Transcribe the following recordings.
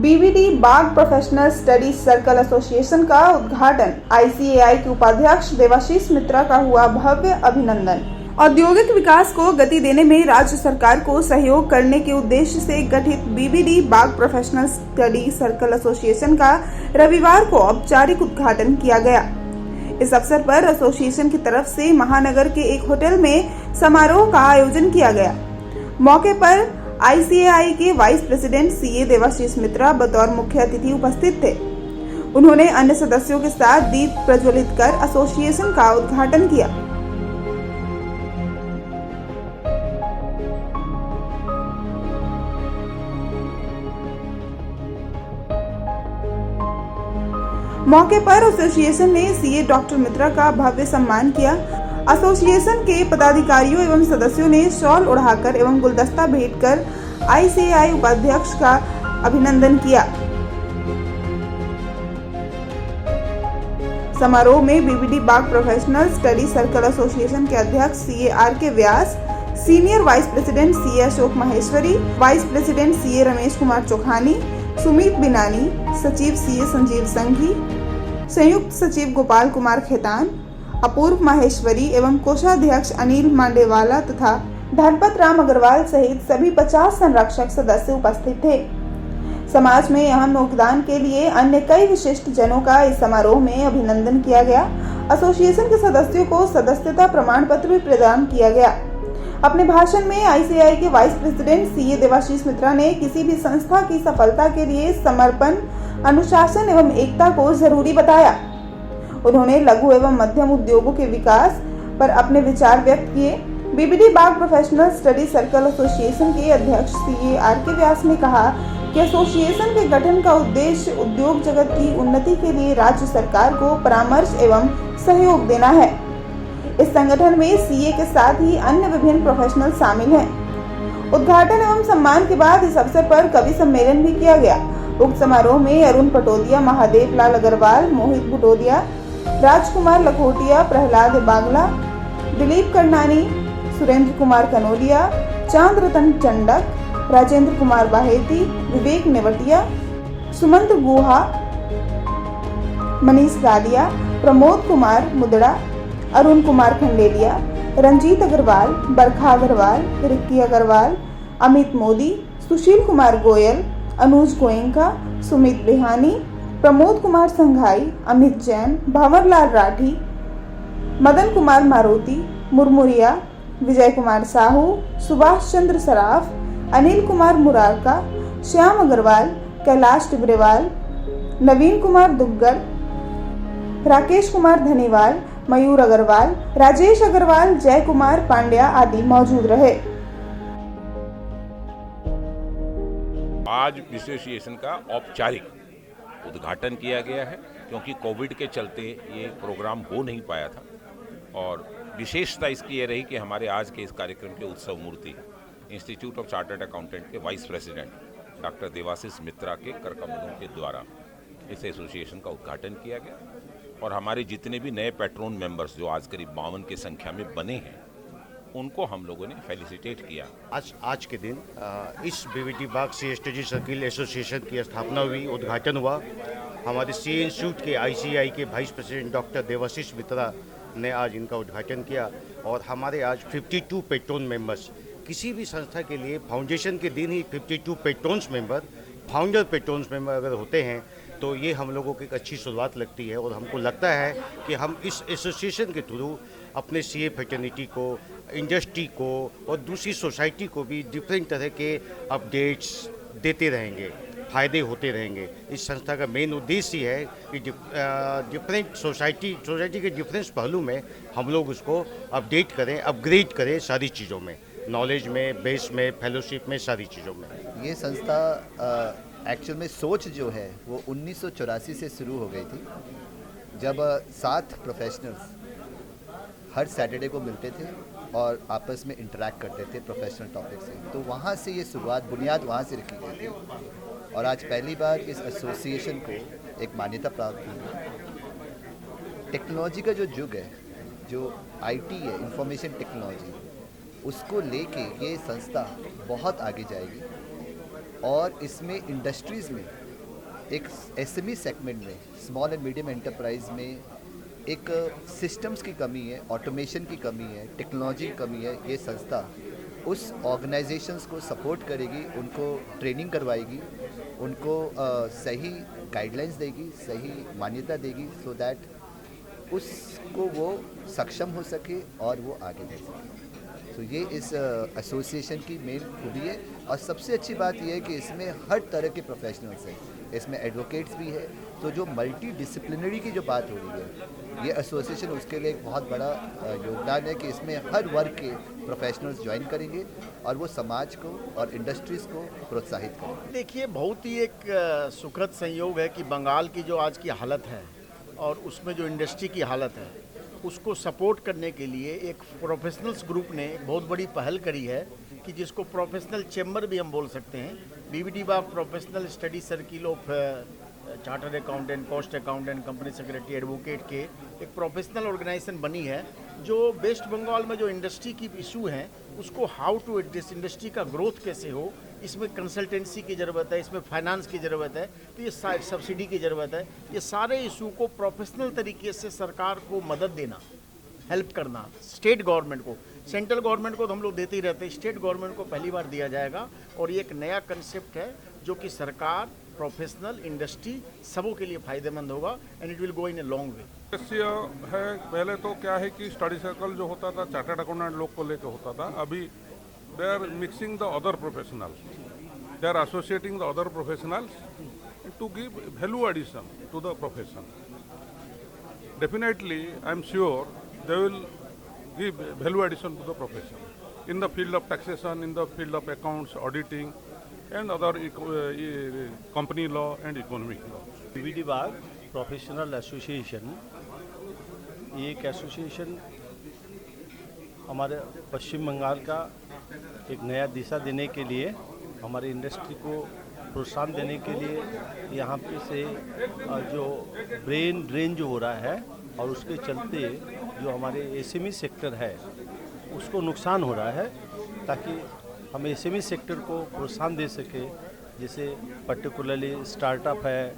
BBD Bagh professional study circle association का उद्घाटन। ICAI के उपाध्यक्ष देवाशीष मित्रा का हुआ भव्य अभिनंदन। औद्योगिक विकास को गति देने में राज्य सरकार को सहयोग करने के उद्देश्य से गठित BBD Bagh professional study circle association का रविवार को औपचारिक उद्घाटन किया गया। इस अवसर पर एसोसिएशन की तरफ से महानगर के एक होटल में समारोह का आयोजन किया गया। मौके पर आईसीएआई के वाइस प्रेसिडेंट सीए देवाशीष मित्रा बतौर मुख्य अतिथि उपस्थित थे। उन्होंने अन्य सदस्यों के साथ दीप प्रज्वलित कर एसोसिएशन का उद्घाटन किया। मौके पर एसोसिएशन ने सीए डॉक्टर मित्रा का भव्य सम्मान किया। एसोसिएशन के पदाधिकारियों एवं सदस्यों ने शॉल ओढ़ाकर एवं गुलदस्ता भेंट कर आईसीएआई उपाध्यक्ष का अभिनंदन किया। समारोह में BBD Bagh professional study circle association के अध्यक्ष CA R K. Vyas, senior vice president CA Ashok Maheshwari, vice president CA Ramesh Kumar Chowkhani, Sumit Binani, सचिव सीए संजीव संघी, संयुक्त सचिव गोपाल कुमार खेतान, अपूर्व माहेश्वरी एवं कोषाध्यक्ष अनिल मांडेवाला तथा धनपत राम अग्रवाल सहित सभी 50 संरक्षक सदस्य उपस्थित थे। समाज में अहम योगदान के लिए अन्य कई विशिष्ट जनों का इस समारोह में अभिनंदन किया गया। एसोसिएशन के सदस्यों को सदस्यता प्रमाण पत्र भी प्रदान किया गया। अपने भाषण में आईसीएआई के वाइस प्रेसिडेंट सीए देवाशीष मित्रा ने किसी भी संस्था की सफलता के लिए समर्पण, अनुशासन एवं एकता को जरूरी बताया। उन्होंने लघु एवं मध्यम उद्योगों के विकास पर अपने विचार व्यक्त किए। BBD Bagh professional study circle association के अध्यक्ष सीए आर.के. व्यास ने कहा कि एसोसिएशन के गठन का उद्देश्य उद्योग जगत की उन्नति के लिए राज्य सरकार को परामर्श एवं सहयोग देना है। इस संगठन में सीए के साथ ही अन्य विभिन्न प्रोफेशनल शामिल हैं। उद्घाटन एवं सम्मान के बाद इस अवसर पर कवि सम्मेलन भी किया गया। उक्त समारोह में अरुण पटोदिया, महादेव लाल अग्रवाल, मोहित बुटोदिया, राजकुमार लखोटिया, प्रहलाद बागला, दिलीप करनानी, सुरेंद्र कुमार कनोलिया, चांद रतन चंडक, राजेंद्र कुमार बाहेती, विवेक नेवटिया, सुमंत गुहा, मनीष गालिया, प्रमोद कुमार मुदड़ा, अरुण कुमार खंडेलिया, रंजीत अग्रवाल, बरखा अग्रवाल, रिक्की अग्रवाल, अमित मोदी, सुशील कुमार गोयल, अनुज गोयंका, सुमित बेहानी, प्रमोद कुमार संघाई, अमित जैन, भंवरलाल राठी, मदन कुमार मारुति, मुरमुरिया, विजय कुमार साहू, सुभाष चंद्र सराफ, अनिल कुमार मुरारका, श्याम अग्रवाल, कैलाश टिब्रेवाल, नवीन कुमार दुग्गल, राकेश कुमार धनीवाल, मयूर अग्रवाल, राजेश अग्रवाल, जय कुमार पांड्या आदि मौजूद रहे। आज एसोसिएशन का औपचारिक उद्घाटन किया गया है, क्योंकि कोविड के चलते ये प्रोग्राम हो नहीं पाया था और विशेषता इसकी ये रही कि हमारे आज के इस कार्यक्रम के उत्सव मूर्ति इंस्टीट्यूट ऑफ चार्टर्ड अकाउंटेंट के वाइस प्रेसिडेंट डॉक्टर देवाशीष मित्रा के कर कमलों के द्वारा इस एसोसिएशन का उद्घाटन किया गया और हमारे जितने भी नए पैट्रोन मेंबर्स जो आज करीब 52 की संख्या में बने हैं उनको हम लोगों ने फेलिसिटेट किया। आज के दिन इस बीबीडी बाग सी स्टडी सर्किल एसोसिएशन की स्थापना हुई, उद्घाटन हुआ। हमारे सी इंस्टीट्यूट के आईसीएआई के वाइस प्रेसिडेंट डॉक्टर देवाशीष मित्रा ने आज इनका उद्घाटन किया और हमारे आज 52 पेट्रोन मेंबर्स, किसी भी संस्था के लिए फाउंडेशन के दिन ही 52 patrons member, founder patrons member अगर होते हैं तो ये हम लोगों की एक अच्छी शुरुआत लगती है और हमको लगता है कि हम इस एसोसिएशन के थ्रू अपने सीए फ्रेटर्निटी को, इंडस्ट्री को और दूसरी सोसाइटी को भी डिफरेंट तरह के अपडेट्स देते रहेंगे, फ़ायदे होते रहेंगे। इस संस्था का मेन उद्देश्य ये है कि डिफरेंट सोसाइटी के डिफरेंट पहलू में हम लोग उसको अपडेट करें, अपग्रेड करें सारी चीज़ों में, नॉलेज में, बेस में, फेलोशिप में, सारी चीज़ों में। ये संस्था एक्चुअल में सोच जो है वो 1984 से शुरू हो गई थी, जब 7 प्रोफेशनल्स हर सैटरडे को मिलते थे और आपस में इंटरेक्ट करते थे प्रोफेशनल टॉपिक से। तो वहाँ से ये शुरुआत, बुनियाद वहाँ से रखी गई थी और आज पहली बार इस एसोसिएशन को एक मान्यता प्राप्त हुई। टेक्नोलॉजी का जो युग है, जो आईटी है, इंफॉर्मेशन टेक्नोलॉजी, उसको लेके ये संस्था बहुत आगे जाएगी और इसमें इंडस्ट्रीज़ में एक एसएमई सेगमेंट में, स्मॉल एंड मीडियम एंटरप्राइज में एक सिस्टम्स की कमी है, ऑटोमेशन की कमी है, टेक्नोलॉजी की कमी है। ये संस्था उस ऑर्गेनाइजेशंस को सपोर्ट करेगी, उनको ट्रेनिंग करवाएगी, उनको सही गाइडलाइंस देगी, सही मान्यता देगी, सो दैट उसको वो सक्षम हो सके और वो आगे बढ़ सके। तो ये इस एसोसिएशन की मेन खूबी है। और सबसे अच्छी बात यह है कि इसमें हर तरह के प्रोफेशनल्स हैं, इसमें एडवोकेट्स भी है। तो जो मल्टी डिसिप्लिनरी की जो बात हो रही है, ये एसोसिएशन उसके लिए एक बहुत बड़ा योगदान है कि इसमें हर वर्ग के प्रोफेशनल्स ज्वाइन करेंगे और वो समाज को और इंडस्ट्रीज़ को प्रोत्साहित करेंगे। देखिए, बहुत ही एक सुखद संयोग है कि बंगाल की जो आज की हालत है और उसमें जो इंडस्ट्री की हालत है, उसको सपोर्ट करने के लिए एक प्रोफेशनल्स ग्रुप ने एक बहुत बड़ी पहल करी है कि जिसको प्रोफेशनल चैम्बर भी हम बोल सकते हैं। BBD Bagh professional study circle of chartered accountant, cost accountant, company secretary, advocate के एक प्रोफेशनल ऑर्गेनाइजेशन बनी है जो वेस्ट बंगाल में जो इंडस्ट्री की इशू हैं उसको हाउ टू एड्रेस, इंडस्ट्री का ग्रोथ कैसे हो, इसमें कंसल्टेंसी की ज़रूरत है, इसमें फाइनेंस की ज़रूरत है, तो ये सब्सिडी की ज़रूरत है। ये सारे इशू को प्रोफेशनल तरीके से सरकार को मदद देना, हेल्प करना, स्टेट गवर्नमेंट को, सेंट्रल गवर्नमेंट को तो हम लोग देते ही रहते हैं, स्टेट गवर्नमेंट को पहली बार दिया जाएगा। और ये एक नया कंसेप्ट है जो कि सरकार, प्रोफेशनल, इंडस्ट्री सबों के लिए फ़ायदेमंद होगा and it will go in a long way. है पहले तो क्या है कि स्टडी सर्कल जो होता था चार्टर्ड अकाउंटेंट लोग को लेकर होता था, अभी they are mixing the other professionals, they are associating the other professionals to give value addition to the profession. Definitely I am sure they will give value addition to the profession in the field of taxation, in the field of accounts, auditing and other company law and economic law. BBD Bagh professional association, ये एक association हमारे पश्चिम बंगाल का एक नया दिशा देने के लिए, हमारी इंडस्ट्री को प्रोत्साहन देने के लिए, यहाँ पे से जो ब्रेन ड्रेन जो हो रहा है और उसके चलते जो हमारे एसएमई सेक्टर है उसको नुकसान हो रहा है, ताकि हम एसएमई सेक्टर को प्रोत्साहन दे सके। जैसे पर्टिकुलरली स्टार्टअप है,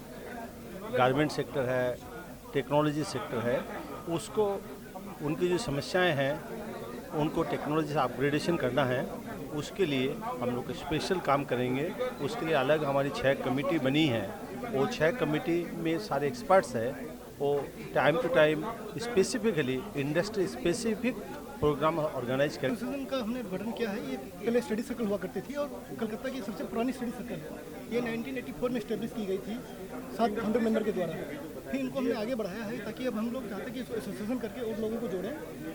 गारमेंट सेक्टर है, टेक्नोलॉजी सेक्टर है, उसको उनकी जो समस्याएं हैं उनको टेक्नोलॉजी से अपग्रेडेशन करना है। उसके लिए हम लोग स्पेशल काम करेंगे। उसके लिए अलग हमारी 6 कमेटी बनी है। वो 6 कमेटी में सारे एक्सपर्ट्स हैं, वो time to time specifically industry specific program organise कर। एसोसिएशन का हमने गठन किया है। ये पहले स्टडी सर्कल हुआ करती थी और कलकत्ता की सबसे पुरानी स्टडी सर्कल है। ये 1984 में स्टेब्लिश की गई थी 7 फाउंडर मेंबर के द्वारा। फिर इनको हमने आगे बढ़ाया है ताकि अब हम लोग चाहते हैं कि एसोसिएशन करके और लोगों को जोड़ें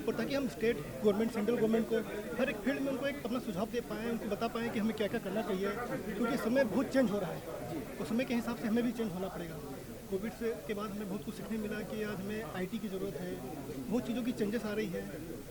और ताकि हम स्टेट गवर्नमेंट, सेंट्रल गवर्नमेंट को हर एक फील्ड में उनको एक अपना सुझाव दे पाएँ, उनको बता पाएँ कि हमें क्या क्या करना चाहिए, क्योंकि समय बहुत चेंज हो रहा है और समय के हिसाब से हमें भी चेंज होना पड़ेगा। कोविड से के बाद हमें बहुत कुछ सीखने मिला कि आज हमें आईटी की ज़रूरत है, बहुत चीज़ों की चेंजेस आ रही है।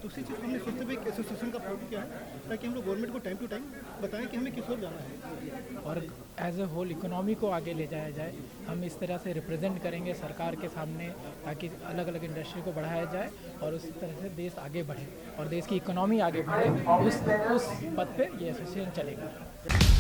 तो उसी चीज़ को हमने सोचते हुए एक एसोसिएशन का फॉर्म किया है ताकि हम लोग गवर्नमेंट को टाइम टू टाइम बताएं कि हमें किस ओर जाना है और एज ए होल इकोनॉमी को आगे ले जाया जाए। हम इस तरह से रिप्रेजेंट करेंगे सरकार के सामने ताकि अलग अलग इंडस्ट्री को बढ़ाया जाए और उस तरह से देश आगे बढ़े और देश की इकोनॉमी आगे बढ़े। उस पद पे ये एसोसिएशन चलेगा।